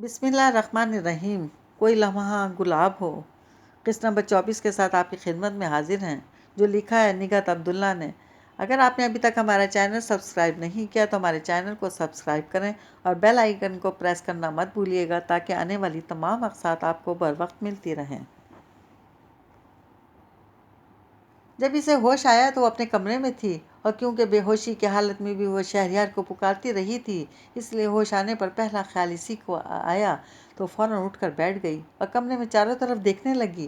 بسم اللہ الرحمن الرحیم۔ کوئی لمحہ گلاب ہو، قسط نمبر 24 کے ساتھ آپ کی خدمت میں حاضر ہیں، جو لکھا ہے نگہت عبداللہ نے۔ اگر آپ نے ابھی تک ہمارا چینل سبسکرائب نہیں کیا تو ہمارے چینل کو سبسکرائب کریں اور بیل آئیکن کو پریس کرنا مت بھولیے گا تاکہ آنے والی تمام اقساط آپ کو بر وقت ملتی رہیں۔ جب اسے ہوش آیا تو وہ اپنے کمرے میں تھی، اور کیونکہ بے ہوشی کی حالت میں بھی وہ شہریار کو پکارتی رہی تھی، اس لیے ہوش آنے پر پہلا خیال اسی کو آیا تو فوراً اٹھ کر بیٹھ گئی اور کمرے میں چاروں طرف دیکھنے لگی،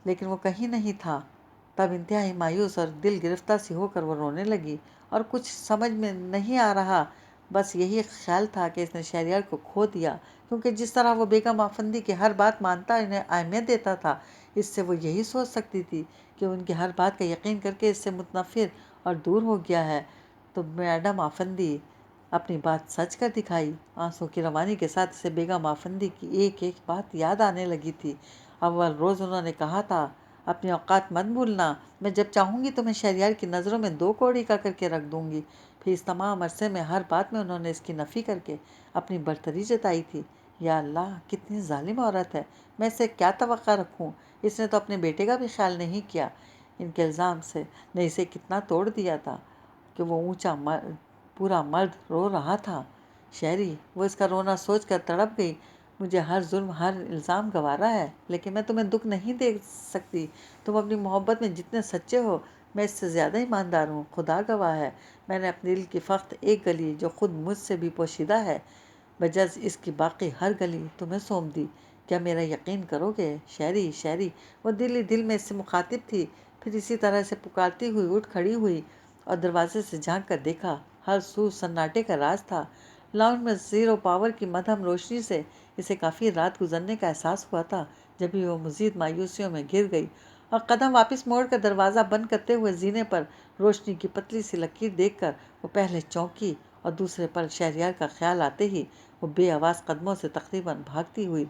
لیکن وہ کہیں نہیں تھا۔ تب انتہائی مایوس اور دل گرفتہ سی ہو کر وہ رونے لگی، اور کچھ سمجھ میں نہیں آ رہا، بس یہی خیال تھا کہ اس نے شہریار کو کھو دیا، کیونکہ جس طرح وہ بیگم آفندی کی ہر بات مانتا انہیں اہمیت دیتا تھا، اس سے وہ یہی سوچ سکتی تھی کہ ان کی ہر بات کا یقین کر کے اس سے متنفر اور دور ہو گیا ہے۔ تو میڈم آفندی اپنی بات سچ کر دکھائی۔ آنسوں کی روانی کے ساتھ اسے بیگم آفندی کی ایک ایک بات یاد آنے لگی تھی۔ اول روز انہوں نے کہا تھا، اپنی اوقات مت بھولنا، میں جب چاہوں گی تمہیں شہریار کی نظروں میں 2 کوڑی کر کے رکھ دوں گی۔ پھر اس تمام عرصے میں ہر بات میں انہوں نے اس کی نفی کر کے اپنی برتری جتائی تھی۔ یا اللہ، کتنی ظالم عورت ہے، میں اس سے کیا توقع رکھوں؟ اس نے تو اپنے بیٹے کا بھی خیال نہیں کیا۔ ان کے الزام سے نے اسے کتنا توڑ دیا تھا کہ وہ اونچا پورا مرد رو رہا تھا۔ شہری، وہ اس کا رونا سوچ کر تڑپ گئی۔ مجھے ہر ظلم، ہر الزام گوارا ہے، لیکن میں تمہیں دکھ نہیں دے سکتی۔ تم اپنی محبت میں جتنے سچے ہو، میں اس سے زیادہ ایماندار ہوں، خدا گواہ ہے۔ میں نے اپنے دل کی فقط ایک گلی، جو خود مجھ سے بھی پوشیدہ ہے، بجز اس کی باقی ہر گلی تمہیں سونپ دی۔ کیا میرا یقین کرو گے؟ شہری، شہری، وہ دل ہی دل میں اس سے مخاطب تھی۔ پھر اسی طرح سے پکارتی ہوئی اٹھ کھڑی ہوئی اور دروازے سے جھانک کر دیکھا۔ ہر سو سناٹے کا راز تھا۔ لاؤنج میں زیرو پاور کی مدھم روشنی سے اسے کافی رات گزرنے کا احساس ہوا تھا، جبھی وہ مزید مایوسیوں میں گر گئی اور قدم واپس موڑ کر دروازہ بند کرتے ہوئے زینے پر روشنی کی پتلی سی لکیر دیکھ کر وہ پہلے چونکی اور دوسرے پر شہریار کا خیال آتے ہی وہ بے آواز قدموں سے تقریباً بھاگتی ہوئی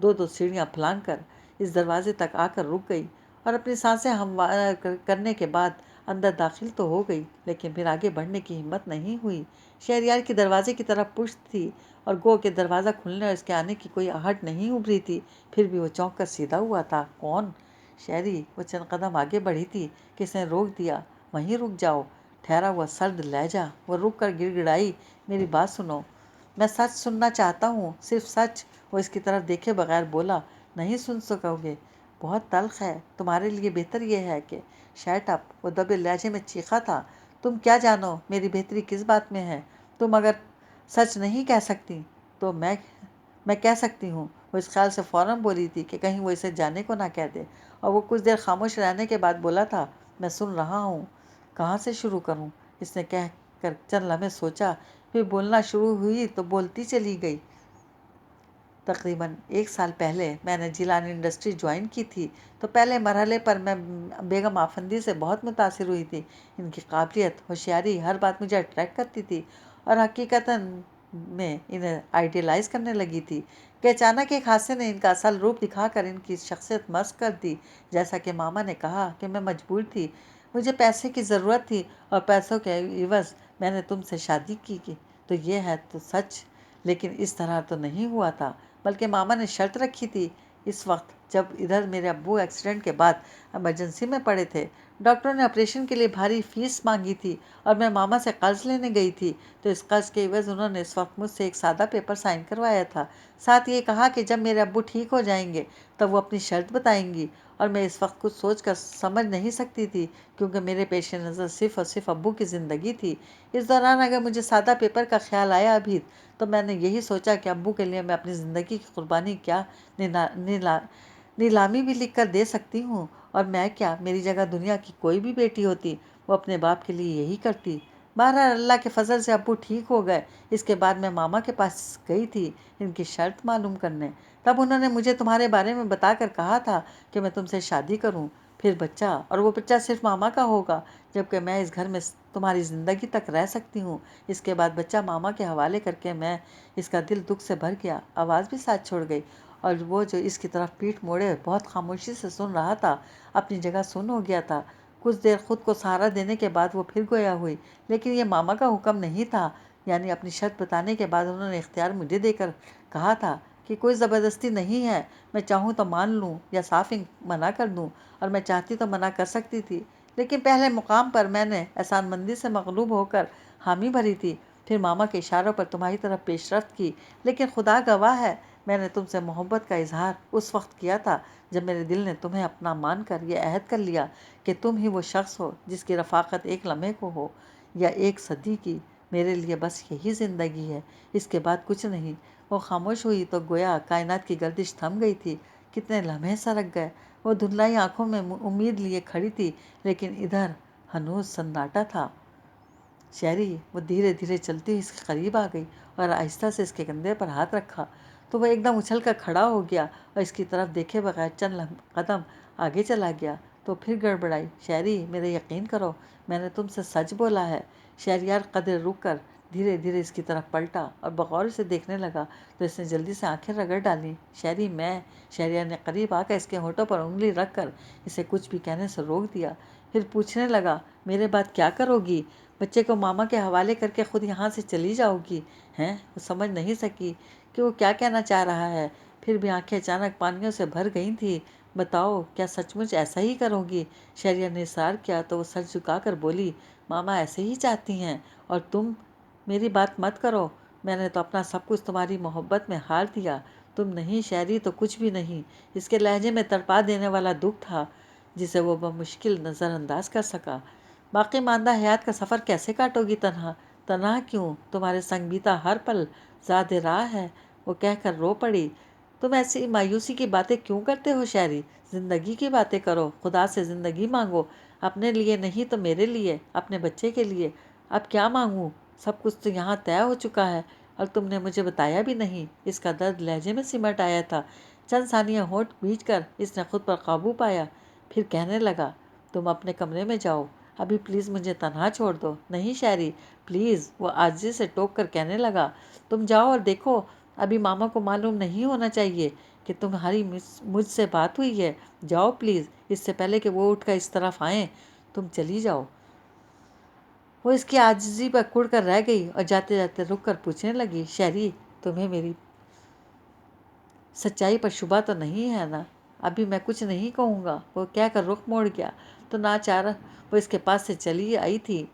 2 سیڑھیاں پھلانگ کر اس دروازے تک آ کر رک گئی اور اپنی سانسیں ہموار کرنے کے بعد اندر داخل تو ہو گئی، لیکن پھر آگے بڑھنے کی ہمت نہیں ہوئی۔ شہریار کی دروازے کی طرف پشت تھی اور گو کہ دروازہ کھلنے اور اس کے آنے کی کوئی آہٹ نہیں ابھری تھی، پھر بھی وہ چونک کر سیدھا ہوا تھا۔ کون؟ شہری۔ وہ چند قدم آگے بڑھی تھی کہ اس نے روک دیا۔ وہیں رک جاؤ، ٹھہرا ہوا سرد لہجہ۔ وہ رک کر گڑ گڑائی، میری بات سنو، میں سچ سننا چاہتا ہوں، صرف سچ۔ وہ اس کی طرف دیکھے بغیر بولا، نہیں سن سکو گے، بہت تلخ ہے، تمہارے لیے بہتر یہ ہے کہ شٹ اپ۔ وہ دبے لہجے میں چیخا تھا، تم کیا جانو میری بہتری کس بات میں ہے؟ تم اگر سچ نہیں کہہ سکتی تو میں کہہ سکتی ہوں۔ وہ اس خیال سے فوراً بولی تھی کہ کہیں وہ اسے جانے کو نہ کہہ دے، اور وہ کچھ دیر خاموش رہنے کے بعد بولا تھا، میں سن رہا ہوں، کہاں سے شروع کروں؟ اس نے کہہ کر چند لمحے سوچا، پھر بولنا شروع ہوئی تو بولتی چلی گئی۔ تقریباً 1 سال پہلے میں نے جیلانی انڈسٹری جوائن کی تھی، تو پہلے مرحلے پر میں بیگم آفندی سے بہت متاثر ہوئی تھی۔ ان کی قابلیت، ہوشیاری، ہر بات مجھے اٹریکٹ کرتی تھی اور حقیقتاً میں انہیں آئیڈیلائز کرنے لگی تھی کہ اچانک ایک حادثے نے ان کا اصل روپ دکھا کر ان کی شخصیت مسخ کر دی۔ جیسا کہ ماما نے کہا کہ میں مجبور تھی، مجھے پیسے کی ضرورت تھی اور پیسوں کے عوض میں نے تم سے شادی کی تو یہ ہے تو سچ، لیکن اس طرح تو نہیں ہوا تھا، بلکہ ماما نے شرط رکھی تھی۔ اس وقت جب ادھر میرے ابو ایکسیڈنٹ کے بعد ایمرجنسی میں پڑے تھے، ڈاکٹروں نے آپریشن کے لیے بھاری فیس مانگی تھی اور میں ماما سے قرض لینے گئی تھی، تو اس قرض کے عوض انہوں نے اس وقت مجھ سے ایک سادہ پیپر سائن کروایا تھا، ساتھ یہ کہا کہ جب میرے ابو ٹھیک ہو جائیں گے تب وہ اپنی شرط بتائیں گی، اور میں اس وقت کچھ سوچ کر سمجھ نہیں سکتی تھی، کیونکہ میرے پیش نظر صرف اور صرف ابو کی زندگی تھی۔ اس دوران اگر مجھے سادہ پیپر کا خیال آیا بھی تو میں نے یہی سوچا کہ ابو کے لیے میں اپنی زندگی کی قربانی کیا نیلامی بھی لکھ کر دے سکتی ہوں، اور میں کیا، میری جگہ دنیا کی کوئی بھی بیٹی ہوتی وہ اپنے باپ کے لیے یہی کرتی۔ بہرحال اللہ کے فضل سے ابو ٹھیک ہو گئے۔ اس کے بعد میں ماما کے پاس گئی تھی ان کی شرط معلوم کرنے، تب انہوں نے مجھے تمہارے بارے میں بتا کر کہا تھا کہ میں تم سے شادی کروں، پھر بچہ، اور وہ بچہ صرف ماما کا ہوگا، جبکہ میں اس گھر میں تمہاری زندگی تک رہ سکتی ہوں۔ اس کے بعد بچہ ماما کے حوالے کر کے میں اس کا دل دکھ سے بھر گیا، آواز بھی ساتھ چھوڑ گئی، اور وہ جو اس کی طرف پیٹھ موڑے بہت خاموشی سے سن رہا تھا، اپنی جگہ سن ہو گیا تھا۔ کچھ دیر خود کو سہارا دینے کے بعد وہ پھر گویا ہوئی، لیکن یہ ماما کا حکم نہیں تھا، یعنی اپنی شرط بتانے کے بعد انہوں نے اختیار مجھے دے کر کہا تھا کہ کوئی زبردستی نہیں ہے، میں چاہوں تو مان لوں یا صاف منع کر دوں، اور میں چاہتی تو منع کر سکتی تھی، لیکن پہلے مقام پر میں نے احسان مندی سے مغلوب ہو کر حامی بھری تھی، پھر ماما کے اشاروں پر تمہاری طرف پیش رفت کی، لیکن خدا گواہ ہے میں نے تم سے محبت کا اظہار اس وقت کیا تھا جب میرے دل نے تمہیں اپنا مان کر یہ عہد کر لیا کہ تم ہی وہ شخص ہو جس کی رفاقت ایک لمحے کو ہو یا ایک صدی کی، میرے لیے بس یہی زندگی ہے، اس کے بعد کچھ نہیں۔ وہ خاموش ہوئی تو گویا کائنات کی گردش تھم گئی تھی، کتنے لمحے سرک گئے۔ وہ دھندلائی آنکھوں میں امید لیے کھڑی تھی، لیکن ادھر ہنوز سناٹا تھا۔ شہری، وہ دھیرے دھیرے چلتی ہوئی اس کے قریب آ گئی اور آہستہ سے اس کے کندھے پر ہاتھ رکھا تو وہ ایک دم اچھل کر کھڑا ہو گیا اور اس کی طرف دیکھے بغیر چند قدم آگے چلا گیا، تو پھر گڑبڑائی۔ شہری، میرے یقین کرو، میں نے تم سے سچ بولا ہے۔ شہریار قدر رک کر دھیرے دھیرے اس کی طرف پلٹا اور بغور اسے دیکھنے لگا تو اس نے جلدی سے آنکھیں رگڑ ڈالیں۔ شہری، میں… شہریار نے قریب آ کر اس کے ہونٹوں پر انگلی رکھ کر اسے کچھ بھی کہنے سے روک دیا، پھر پوچھنے لگا، میرے بعد کیا کرو گی؟ بچے کو ماما کے حوالے کر کے خود یہاں سے چلی جاؤ گی؟ ہیں؟ وہ سمجھ نہیں سکی کہ وہ کیا کہنا چاہ رہا ہے، پھر بھی آنکھیں اچانک پانیوں سے بھر گئی تھیں۔ بتاؤ، کیا سچ مچ ایسا ہی کرو گی؟ شہریار نے اصرار کیا تو وہ سر جھکا کر بولی، ماما ایسے ہی چاہتی ہیں، اور تم… میری بات مت کرو، میں نے تو اپنا سب کچھ تمہاری محبت میں ہار دیا۔ تم نہیں شہری تو کچھ بھی نہیں۔ اس کے لہجے میں تڑپا دینے والا دکھ تھا جسے وہ بمشکل نظر انداز کر سکا۔ باقی ماندہ حیات کا سفر کیسے کاٹو گی تنہا؟ تنہا کیوں؟ تمہارے سنگ بیتا ہر پل زاد راہ ہے۔ وہ کہہ کر رو پڑی۔ تم ایسی مایوسی کی باتیں کیوں کرتے ہو شہری؟ زندگی کی باتیں کرو، خدا سے زندگی مانگو، اپنے لیے نہیں تو میرے لیے، اپنے بچے کے لیے۔ اب کیا مانگوں؟ سب کچھ تو یہاں طے ہو چکا ہے اور تم نے مجھے بتایا بھی نہیں۔ اس کا درد لہجے میں سمٹ آیا تھا۔ چند ثانیہ ہونٹ بھینچ کر اس نے خود پر قابو پایا، پھر کہنے لگا، تم اپنے کمرے میں جاؤ، ابھی پلیز مجھے تنہا چھوڑ دو۔ نہیں شہری، پلیز، وہ عاجزی سے ٹوک کر کہنے لگا، تم جاؤ اور دیکھو، ابھی ماما کو معلوم نہیں ہونا چاہیے کہ تمہاری مجھ سے بات ہوئی ہے۔ جاؤ پلیز، اس سے پہلے کہ وہ اٹھ کر اس طرف آئیں، تم چلی جاؤ۔ وہ اس کی عاجزی پر کڑ کر رہ گئی اور جاتے جاتے رک کر پوچھنے لگی، شہری، تمہیں میری سچائی پر شبہ تو نہیں ہے نا؟ ابھی میں کچھ نہیں کہوں گا۔ وہ کہہ کر رخ موڑ گیا تو ناچار وہ اس کے پاس سے چلی آئی تھی۔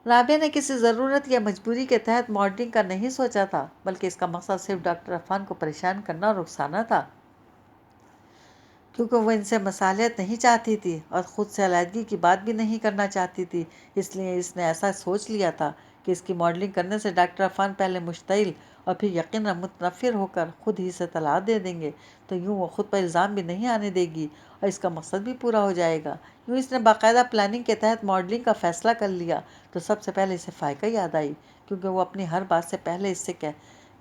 رابعہ نے کسی ضرورت یا مجبوری کے تحت ماڈلنگ کا نہیں سوچا تھا، بلکہ اس کا مقصد صرف ڈاکٹر عفان کو پریشان کرنا اور اکسانا تھا، کیونکہ وہ ان سے مصالحت نہیں چاہتی تھی اور خود سے علیحدگی کی بات بھی نہیں کرنا چاہتی تھی۔ اس لیے اس نے ایسا سوچ لیا تھا کہ اس کی ماڈلنگ کرنے سے ڈاکٹر عفان پہلے مشتعل اور پھر یقیناً متنفر ہو کر خود ہی سے طلاق دے دیں گے، تو یوں وہ خود پر الزام بھی نہیں آنے دے گی اور اس کا مقصد بھی پورا ہو جائے گا۔ یوں اس نے باقاعدہ پلاننگ کے تحت ماڈلنگ کا فیصلہ کر لیا تو سب سے پہلے اسے فائقہ یاد آئی، کیونکہ وہ اپنی ہر بات سے پہلے اس سے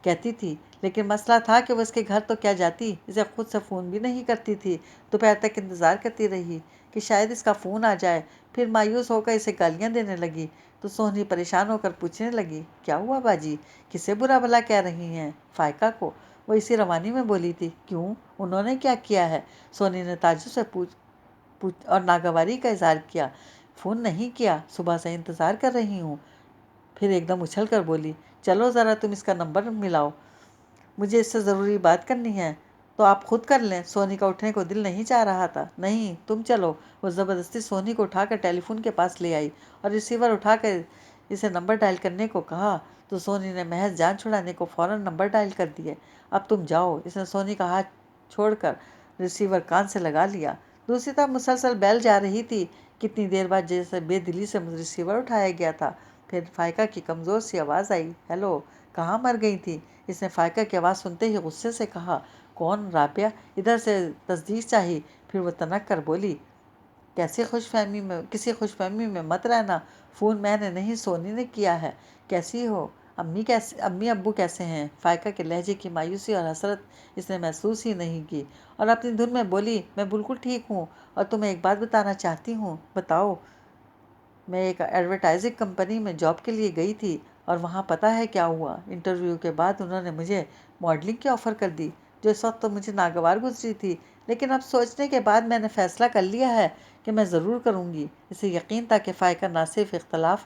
کہتی تھی، لیکن مسئلہ تھا کہ وہ اس کے گھر تو کیا جاتی، اسے خود سے فون بھی نہیں کرتی تھی۔ دوپہر تک انتظار کرتی رہی کہ شاید اس کا فون آ جائے، پھر مایوس ہو کر اسے گالیاں دینے لگی تو سونی پریشان ہو کر پوچھنے لگی، کیا ہوا باجی؟ کسے برا بھلا کہہ رہی ہیں؟ فائقہ کو۔ وہ اسی روانی میں بولی تھی، کیوں؟ انہوں نے کیا کیا ہے؟ سونی نے تعجب سے پوچھ اور ناگواری کا اظہار کیا۔ فون نہیں کیا، صبح سے انتظار کر رہی ہوں۔ پھر ایک دم اچھل کر بولی، چلو ذرا تم اس کا نمبر ملاؤ، مجھے اس سے ضروری بات کرنی ہے۔ تو آپ خود کر لیں۔ سونی کا اٹھنے کو دل نہیں چاہ رہا تھا۔ نہیں، تم چلو۔ وہ زبردستی سونی کو اٹھا کر ٹیلی فون کے پاس لے آئی اور ریسیور اٹھا کر اسے نمبر ڈائل کرنے کو کہا تو سونی نے محض جان چھڑانے کو فوراً نمبر ڈائل کر دیے۔ اب تم جاؤ۔ اس نے سونی کا ہاتھ چھوڑ کر ریسیور کان سے لگا لیا۔ دوسری طرف مسلسل بیل جا رہی تھی۔ کتنی دیر بعد جیسے بے دلی سے ریسیور اٹھایا گیا تھا، پھر فائقہ کی کمزور سی آواز آئی، ہیلو، کہاں مر گئی تھی؟ اس نے فائقہ کی آواز سنتے ہی غصے سے کہا، کون؟ رابعہ؟ ادھر سے تصدیق چاہی۔ پھر وہ تنک کر بولی، کسی خوش فہمی میں مت رہنا، فون میں نے نہیں، سونی نے کیا ہے۔ کیسی ہو؟ امی ابو کیسے ہیں؟ فائقہ کے لہجے کی مایوسی اور حسرت اس نے محسوس ہی نہیں کی اور اپنی دھن میں بولی، میں بالکل ٹھیک ہوں اور تمہیں ایک بات بتانا چاہتی ہوں۔ بتاؤ۔ میں ایک ایڈورٹائزنگ کمپنی میں جاب کے لیے گئی تھی اور وہاں پتہ ہے کیا ہوا؟ انٹرویو کے بعد انہوں نے مجھے ماڈلنگ کی آفر کر دی، جو اس وقت تو مجھے ناگوار گزری تھی، لیکن اب سوچنے کے بعد میں نے فیصلہ کر لیا ہے کہ میں ضرور کروں گی۔ اسے یقین تھا کہ فائقہ نہ صرف اختلاف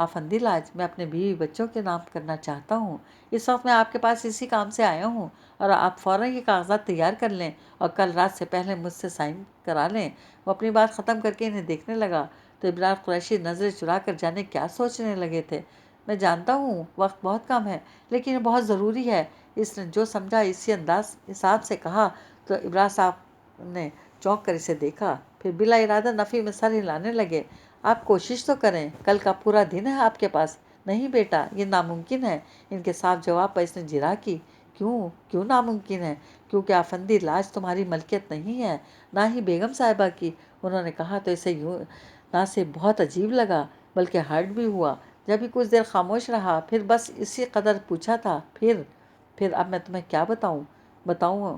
آفندی لاج، میں اپنے بیوی بچوں کے نام کرنا چاہتا ہوں۔ اس وقت میں آپ کے پاس اسی کام سے آیا ہوں، اور آپ فوراً یہ کاغذات تیار کر لیں اور کل رات سے پہلے مجھ سے سائن کرا لیں۔ وہ اپنی بات ختم کر کے انہیں دیکھنے لگا تو ابرار قریشی نظریں چرا کر جانے کیا سوچنے لگے تھے۔ میں جانتا ہوں وقت بہت کم ہے، لیکن یہ بہت ضروری ہے، اس نے جو سمجھا اسی حساب سے کہا تو ابرار صاحب نے چونک کر اسے دیکھا، پھر بلا ارادہ نفی میں سر ہلانے لگے۔ آپ کوشش تو کریں، کل کا پورا دن ہے آپ کے پاس۔ نہیں بیٹا، یہ ناممکن ہے۔ ان کے صاف جواب پر اس نے جرا کی۔ کیوں ناممکن ہے؟ کیونکہ آفندی لاج تمہاری ملکیت نہیں ہے، نہ ہی بیگم صاحبہ کی۔ انہوں نے کہا تو اسے یوں نہ صرف بہت عجیب لگا بلکہ ہرٹ بھی ہوا۔ جب ہی کچھ دیر خاموش رہا، پھر بس اسی قدر پوچھا تھا، پھر اب میں تمہیں کیا بتاؤں؟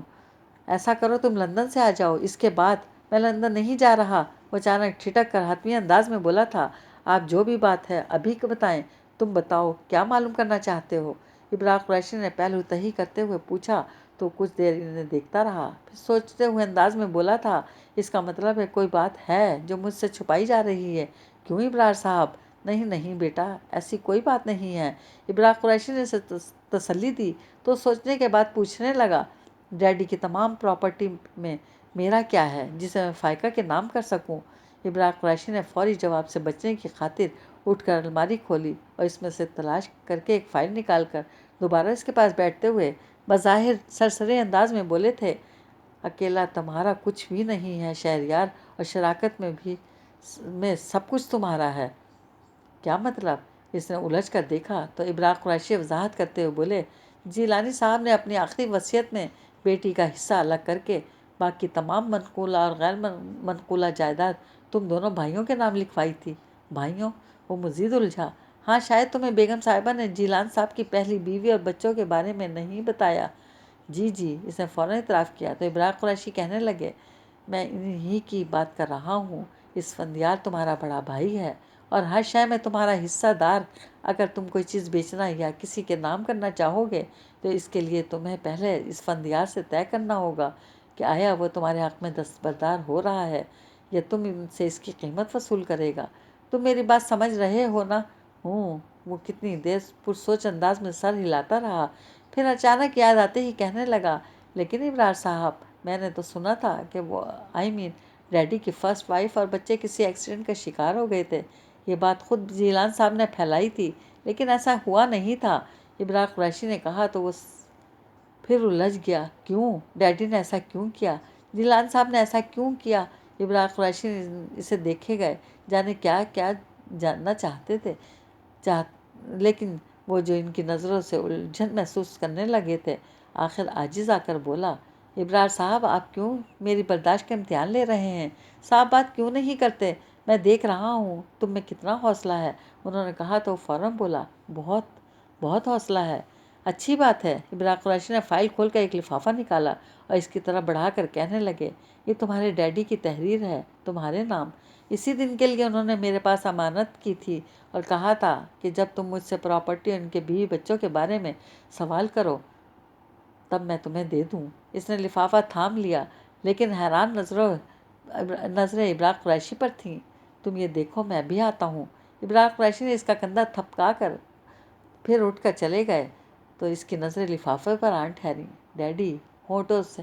ایسا کرو تم لندن سے آ جاؤ۔ اس کے بعد میں لندن نہیں جا رہا، وہ اچانک ٹھٹک کر حتمی انداز میں بولا تھا۔ آپ جو بھی بات ہے ابھی بتائیں، تم بتاؤ کیا معلوم کرنا چاہتے ہو؟ ابرار قریشی نے پہلو تہی کرتے ہوئے پوچھا تو کچھ دیر انہیں دیکھتا رہا، پھر سوچتے ہوئے انداز میں بولا تھا، اس کا مطلب ہے کوئی بات ہے جو مجھ سے چھپائی جا رہی ہے، کیوں ابرار صاحب؟ نہیں بیٹا، ایسی کوئی بات نہیں ہے۔ ابرار قریشی نے اسے تسلی دی تو سوچنے کے بعد پوچھنے لگا، ڈیڈی کی تمام پراپرٹی میں میرا کیا ہے جسے میں فائقہ کے نام کر سکوں؟ ابرار قریشی نے فوری جواب سے بچنے کی خاطر اٹھ کر الماری کھولی اور اس میں سے تلاش کر کے ایک فائل نکال کر دوبارہ اس کے پاس بیٹھتے ہوئے بظاہر سرسری انداز میں بولے تھے، اکیلا تمہارا کچھ بھی نہیں ہے شہریار، اور شراکت میں سب کچھ تمہارا ہے۔ کیا مطلب؟ اس نے الجھ کر دیکھا تو ابرار قریشی وضاحت کرتے ہوئے بولے، جیلانی صاحب نے اپنی آخری وصیت میں بیٹی کا حصہ الگ کر کے باقی تمام منقولہ اور غیر منقولہ جائیداد تم دونوں بھائیوں کے نام لکھوائی تھی۔ بھائیوں؟ وہ مزید الجھا۔ ہاں، شاید تمہیں بیگم صاحبہ نے جیلان صاحب کی پہلی بیوی اور بچوں کے بارے میں نہیں بتایا۔ جی، اس نے فوراً اعتراف کیا تو ابرار قریشی کہنے لگے، میں انہی کی بات کر رہا ہوں۔ اسفندیار تمہارا بڑا بھائی ہے اور ہر شے میں تمہارا حصہ دار۔ اگر تم کوئی چیز بیچنا یا کسی کے نام کرنا چاہو گے تو اس کے لیے تمہیں پہلے اسفندیار سے طے کرنا ہوگا کہ آیا وہ تمہارے حق میں دستبردار ہو رہا ہے یا تم ان سے اس کی قیمت وصول کرے گا۔ تم میری بات سمجھ رہے ہو نا؟ ہوں۔ وہ کتنی دیر پرسوچ انداز میں سر ہلاتا رہا، پھر اچانک یاد آتے ہی کہنے لگا، لیکن ابرار صاحب، میں نے تو سنا تھا کہ وہ ڈیڈی کی فرسٹ وائف اور بچے کسی ایکسیڈنٹ کا شکار ہو گئے تھے۔ یہ بات خود جیلان صاحب نے پھیلائی تھی، لیکن ایسا ہوا نہیں تھا۔ ابرار قریشی نے کہا تو وہ پھر الجھ گیا۔ کیوں؟ ڈیڈی نے ایسا کیوں کیا؟ جیلان صاحب نے ایسا کیوں کیا؟ ابرار قریشی اسے دیکھے گئے، جانے کیا جاننا چاہتے تھے، لیکن وہ جو ان کی نظروں سے الجھن محسوس کرنے لگے تھے، آخر عاجز آ کر بولا، ابرار صاحب، آپ کیوں میری برداشت کا امتحان لے رہے ہیں؟ صاف بات کیوں نہیں کرتے؟ میں دیکھ رہا ہوں تم میں کتنا حوصلہ ہے۔ انہوں نے کہا تو فوراً بولا، بہت حوصلہ ہے۔ اچھی بات ہے۔ ابرار قریشی نے فائل کھول کر ایک لفافہ نکالا اور اس کی طرف بڑھا کر کہنے لگے، یہ تمہارے ڈیڈی کی تحریر ہے، تمہارے نام۔ اسی دن کے لیے انہوں نے میرے پاس امانت کی تھی اور کہا تھا کہ جب تم مجھ سے پراپرٹی اور ان کے بیوی بچوں کے بارے میں سوال کرو تب میں تمہیں دے دوں۔ اس نے لفافہ تھام لیا، لیکن حیران نظریں ابرار قریشی پر تھیں۔ تم یہ دیکھو، میں بھی آتا ہوں۔ ابرار قریشی نے اس کا کندھا تھپکا کر پھر اٹھ کر چلے گئے تو اس کی نظریں لفافے پر آن ٹھہریں۔ ڈیڈی، ہونٹوں سے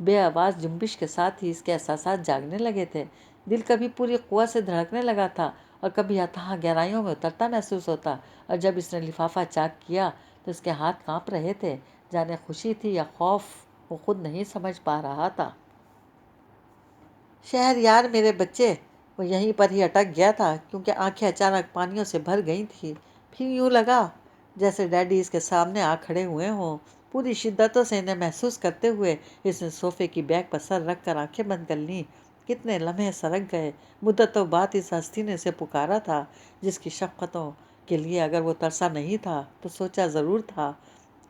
بے آواز جنبش کے ساتھ ہی اس کے احساسات جاگنے لگے تھے۔ دل کبھی پوری قوت سے دھڑکنے لگا تھا اور کبھی اتھاہ گہرائیوں میں اترتا محسوس ہوتا، اور جب اس نے لفافہ چاک کیا تو اس کے ہاتھ کانپ رہے تھے، جانے خوشی تھی یا خوف، وہ خود نہیں سمجھ پا رہا تھا۔ شہریار میرے بچے، وہ یہیں پر ہی اٹک گیا تھا کیونکہ آنکھیں اچانک پانیوں سے بھر گئی تھیں۔ پھر یوں لگا جیسے ڈیڈی اس کے سامنے آ کھڑے ہوئے ہوں۔ پوری شدتوں سے انہیں محسوس کرتے ہوئے اس نے صوفے کی بیک پر سر رکھ کر آنکھیں بند کر لیں۔ کتنے لمحے سرک گئے۔ مدتوں بعد اس ہستی نے اسے پکارا تھا جس کی شفقتوں کے لیے اگر وہ ترسا نہیں تھا تو سوچا ضرور تھا۔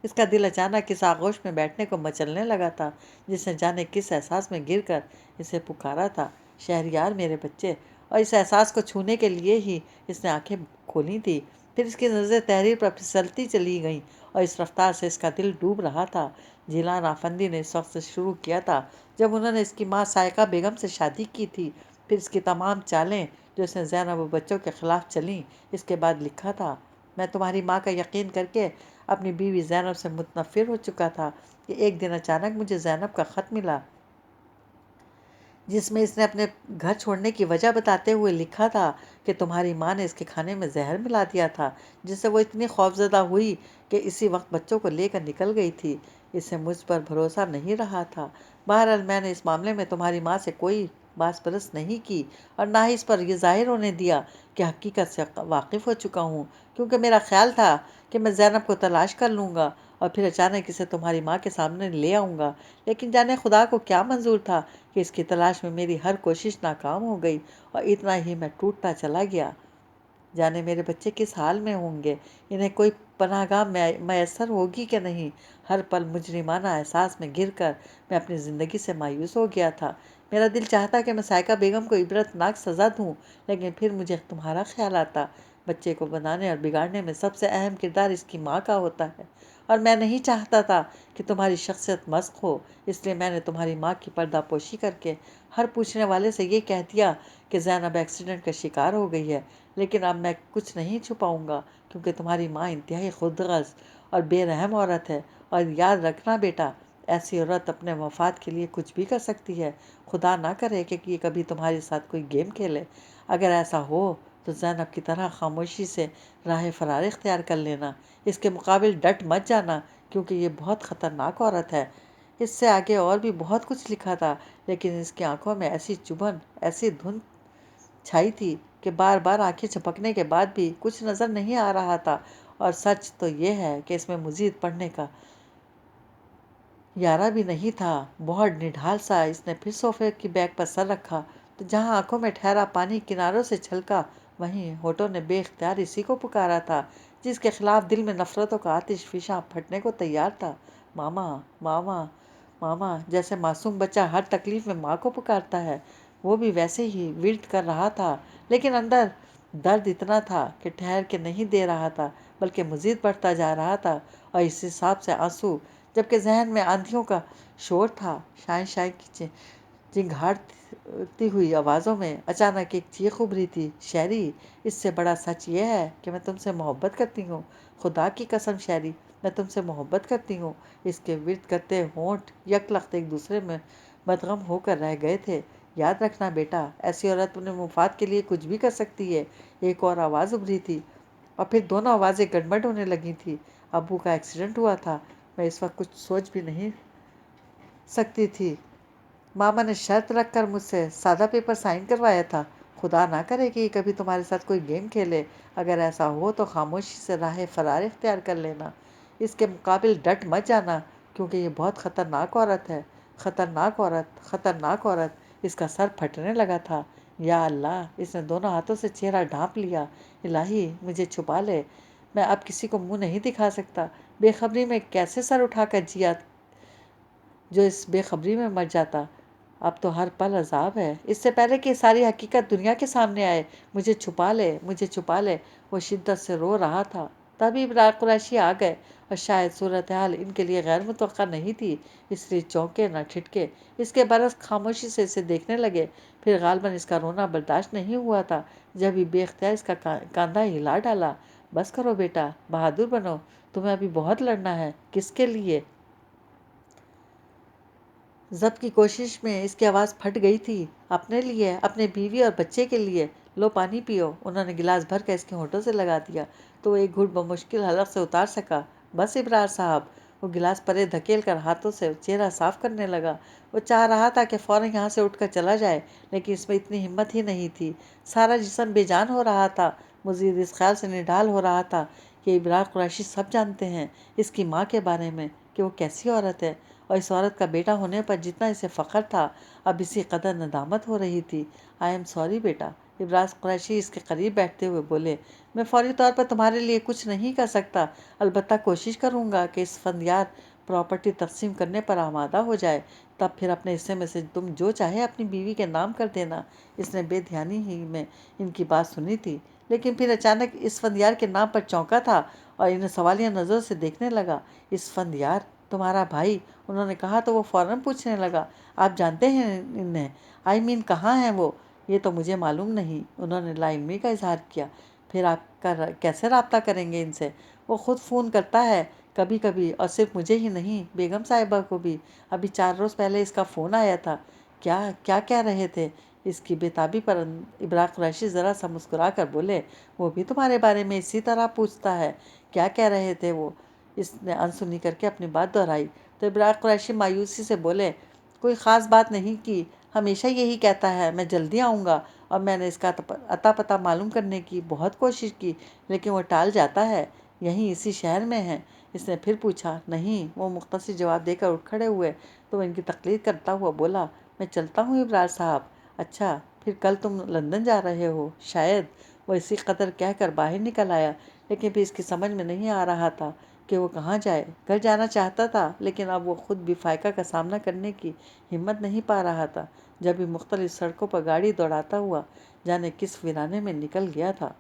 اس کا دل اچانک اس آغوش میں بیٹھنے کو مچلنے لگا تھا جس نے جانے کس احساس میں گر کر اسے پکارا تھا، شہریار میرے بچے، اور اس احساس کو چھونے کے لیے ہی اس نے آنکھیں کھولی تھی۔ پھر اس کی نظریں تحریر پر پھسلتی چلی گئیں اور اس رفتار سے اس کا دل ڈوب رہا تھا۔ جیلان آفندی نے اس وقت سے شروع کیا تھا جب انہوں نے اس کی ماں سائقہ بیگم سے شادی کی تھی، پھر اس کی تمام چالیں جو اس نے زینب و بچوں کے خلاف چلیں، اس کے بعد لکھا تھا: میں تمہاری ماں کا یقین کر کے اپنی بیوی زینب سے متنفر ہو چکا تھا کہ ایک دن اچانک مجھے زینب کا خط ملا، جس میں اس نے اپنے گھر چھوڑنے کی وجہ بتاتے ہوئے لکھا تھا کہ تمہاری ماں نے اس کے کھانے میں زہر ملا دیا تھا، جس سے وہ اتنی خوفزدہ ہوئی کہ اسی وقت بچوں کو لے کر نکل گئی تھی۔ اسے مجھ پر بھروسہ نہیں رہا تھا۔ بہرحال میں نے اس معاملے میں تمہاری ماں سے کوئی باس پرس نہیں کی اور نہ ہی اس پر یہ ظاہر ہونے دیا کہ حقیقت سے واقف ہو چکا ہوں، کیونکہ میرا خیال تھا کہ میں زینب کو تلاش کر لوں گا اور پھر اچانک اسے تمہاری ماں کے سامنے لے آؤں گا، لیکن جانے خدا کو کیا منظور تھا کہ اس کی تلاش میں میری ہر کوشش ناکام ہو گئی اور اتنا ہی میں ٹوٹتا چلا گیا۔ جانے میرے بچے کس حال میں ہوں گے، انہیں کوئی پناہ گاہ میسر ہوگی کہ نہیں۔ ہر پل مجرمانہ احساس میں گر کر میں اپنی زندگی سے مایوس ہو گیا تھا۔ میرا دل چاہتا کہ میں سائقہ بیگم کو عبرتناک سزا دوں، لیکن پھر مجھے تمہارا خیال آتا۔ بچے کو بنانے اور بگاڑنے میں سب سے اہم کردار اس کی ماں کا ہوتا ہے، اور میں نہیں چاہتا تھا کہ تمہاری شخصیت مسخ ہو، اس لیے میں نے تمہاری ماں کی پردہ پوشی کر کے ہر پوچھنے والے سے یہ کہہ دیا کہ زینب ایکسیڈنٹ کا شکار ہو گئی ہے۔ لیکن اب میں کچھ نہیں چھپاؤں گا، کیونکہ تمہاری ماں انتہائی خودغرض اور بے رحم عورت ہے، اور یاد رکھنا بیٹا، ایسی عورت اپنے مفاد کے لیے کچھ بھی کر سکتی ہے۔ خدا نہ کرے کہ یہ کبھی تمہارے ساتھ کوئی گیم کھیلے۔ اگر ایسا ہو تو زینب کی طرح خاموشی سے راہ فرار اختیار کر لینا، اس کے مقابل ڈٹ مت جانا، کیونکہ یہ بہت خطرناک عورت ہے۔ اس سے آگے اور بھی بہت کچھ لکھا تھا، لیکن اس کی آنکھوں میں ایسی چبھن، ایسی دھند چھائی تھی کہ بار بار آنکھیں جھپکنے کے بعد بھی کچھ نظر نہیں آ رہا تھا، اور سچ تو یہ ہے کہ اس میں مزید پڑھنے کا یارہ بھی نہیں تھا۔ بہت نڈھال سا اس نے پھر صوفے کی بیک پر سر رکھا، تو جہاں آنکھوں میں ٹھہرا پانی کناروں سے چھلکا، وہیں ہونٹوں نے بے اختیار اسی کو پکارا تھا جس کے خلاف دل میں نفرتوں کا آتش فشاں پھٹنے کو تیار تھا: ماما، ماما، ماما۔ جیسے معصوم بچہ ہر تکلیف میں ماں کو پکارتا ہے، وہ بھی ویسے ہی ورد کر رہا تھا، لیکن اندر درد اتنا تھا کہ ٹھہر کے نہیں دے رہا تھا، بلکہ مزید بڑھتا جا رہا تھا، اور اس حساب سے آنسو، جبکہ ذہن میں آندھیوں کا شور تھا۔ شائیں شائیں کی چنگھاڑتی ہوئی آوازوں میں اچانک ایک چیخ ابھری تھی: شیری، اس سے بڑا سچ یہ ہے کہ میں تم سے محبت کرتی ہوں۔ خدا کی قسم شیری، میں تم سے محبت کرتی ہوں۔ اس کے ورد کرتے ہونٹ یک لخت ایک دوسرے میں مدغم ہو کر رہ گئے تھے: یاد رکھنا بیٹا، ایسی عورت اپنے مفاد کے لیے کچھ بھی کر سکتی ہے۔ ایک اور آواز ابھری تھی، اور پھر دونوں آوازیں گڑبڑ ہونے لگی تھیں: ابو کا ایکسیڈنٹ ہوا تھا، میں اس وقت کچھ سوچ بھی نہیں سکتی تھی۔ ماما نے شرط رکھ کر مجھ سے سادہ پیپر سائن کروایا تھا۔ خدا نہ کرے کہ یہ کبھی تمہارے ساتھ کوئی گیم کھیلے۔ اگر ایسا ہو تو خاموشی سے راہ فرار اختیار کر لینا، اس کے مقابل ڈٹ مت جانا، کیونکہ یہ بہت خطرناک عورت ہے۔ خطرناک عورت، خطرناک عورت۔ اس کا سر پھٹنے لگا تھا۔ یا اللہ! اس نے دونوں ہاتھوں سے چہرہ ڈھانپ لیا۔ الہی، مجھے چھپا لے، میں اب کسی کو منہ نہیں دکھا سکتا۔ بے خبری میں کیسے سر اٹھا کر جیا جو اس بے خبری میں مر جاتا۔ اب تو ہر پل عذاب ہے۔ اس سے پہلے کہ ساری حقیقت دنیا کے سامنے آئے، مجھے چھپا لے، مجھے چھپا لے۔ وہ شدت سے رو رہا تھا۔ تبھی ابرار قریشی آ گئے، اور شاید صورتحال ان کے لیے غیر متوقع نہیں تھی، اس لیے چونکے نہ ٹھٹکے، اس کے برعکس خاموشی سے اسے دیکھنے لگے۔ پھر غالباً اس کا رونا برداشت نہیں ہوا تھا، جب ہی بے اختیار اس کا کاندھا ہلا ڈالا: بس کرو بیٹا، بہادر بنو، تمہیں ابھی بہت لڑنا ہے۔ کس کے لیے؟ ضبط کی کوشش میں اس کی آواز پھٹ گئی تھی: اپنے لیے، اپنے بیوی اور بچے کے لیے۔ لو پانی پیو۔ انہوں نے گلاس بھر کر اس کے ہونٹوں سے لگا دیا، تو وہ ایک گھٹ بمشکل حلق سے اتار سکا: بس ابرار صاحب۔ وہ گلاس پرے دھکیل کر ہاتھوں سے چہرہ صاف کرنے لگا۔ وہ چاہ رہا تھا کہ فوراً یہاں سے اٹھ کر چلا جائے، لیکن اس میں اتنی ہمت ہی نہیں تھی۔ سارا جسم بے جان ہو رہا تھا۔ مزید اس خیال سے نڈھال ہو رہا تھا کہ ابرار قریشی سب جانتے ہیں اس کی ماں کے بارے میں، کہ وہ کیسی عورت ہے، اور اس عورت کا بیٹا ہونے پر جتنا اسے فخر تھا، اب اسی قدر ندامت ہو رہی تھی۔ آئی ایم سوری بیٹا۔ ابرار قریشی اس کے قریب بیٹھتے ہوئے بولے: میں فوری طور پر تمہارے لیے کچھ نہیں کر سکتا، البتہ کوشش کروں گا کہ اس فندیار پراپرٹی تقسیم کرنے پر آمادہ ہو جائے، تب پھر اپنے حصے میں سے تم جو چاہے اپنی بیوی کے نام کر دینا۔ اس نے بے دھیانی ہی میں ان کی بات سنی تھی، لیکن پھر اچانک اس فندیار کے نام پر چونکا تھا اور انہیں سوالیہ نظروں سے دیکھنے لگا۔ اس فندیار؟ تمہارا بھائی؟ انہوں نے کہا تو وہ فوراً پوچھنے لگا: آپ جانتے ہیں انہیں؟ کہاں ہیں وہ؟ یہ تو مجھے معلوم نہیں۔ انہوں نے لا علمی کا اظہار کیا۔ پھر آپ کا کیسے رابطہ کریں گے ان سے؟ وہ خود فون کرتا ہے کبھی کبھی، اور صرف مجھے ہی نہیں، بیگم صاحبہ کو بھی۔ ابھی 4 روز پہلے اس کا فون آیا تھا۔ کیا کیا کہہ رہے تھے؟ اس کی بےتابی پر ابراق قریشی ذرا سا مسکرا کر بولے، وہ بھی تمہارے بارے میں اسی طرح پوچھتا ہے۔ کیا کہہ رہے تھے وہ؟ اس نے انسنی کر کے اپنی بات دہرائی تو ابراق قریشی مایوسی سے بولے، کوئی خاص بات نہیں کی، ہمیشہ یہی کہتا ہے میں جلدی آؤں گا، اور میں نے اس کا اتا پتہ معلوم کرنے کی بہت کوشش کی لیکن وہ ٹال جاتا ہے۔ یہیں اسی شہر میں ہے؟ اس نے پھر پوچھا۔ نہیں، وہ مختصر جواب دے کر اٹھ کھڑے ہوئے تو وہ ان کی تقلید کرتا ہوا بولا، میں چلتا ہوں ابرار صاحب۔ اچھا، پھر کل تم لندن جا رہے ہو؟ شاید۔ وہ اسی قدر کہہ کر باہر نکل آیا، لیکن پھر اس کی سمجھ میں نہیں آ رہا تھا کہ وہ کہاں جائے۔ گھر جانا چاہتا تھا لیکن اب وہ خود بھی فائقہ کا سامنا کرنے کی ہمت نہیں پا رہا تھا، جب بھی مختلف سڑکوں پر گاڑی دوڑاتا ہوا جانے کس ویرانے میں نکل گیا تھا۔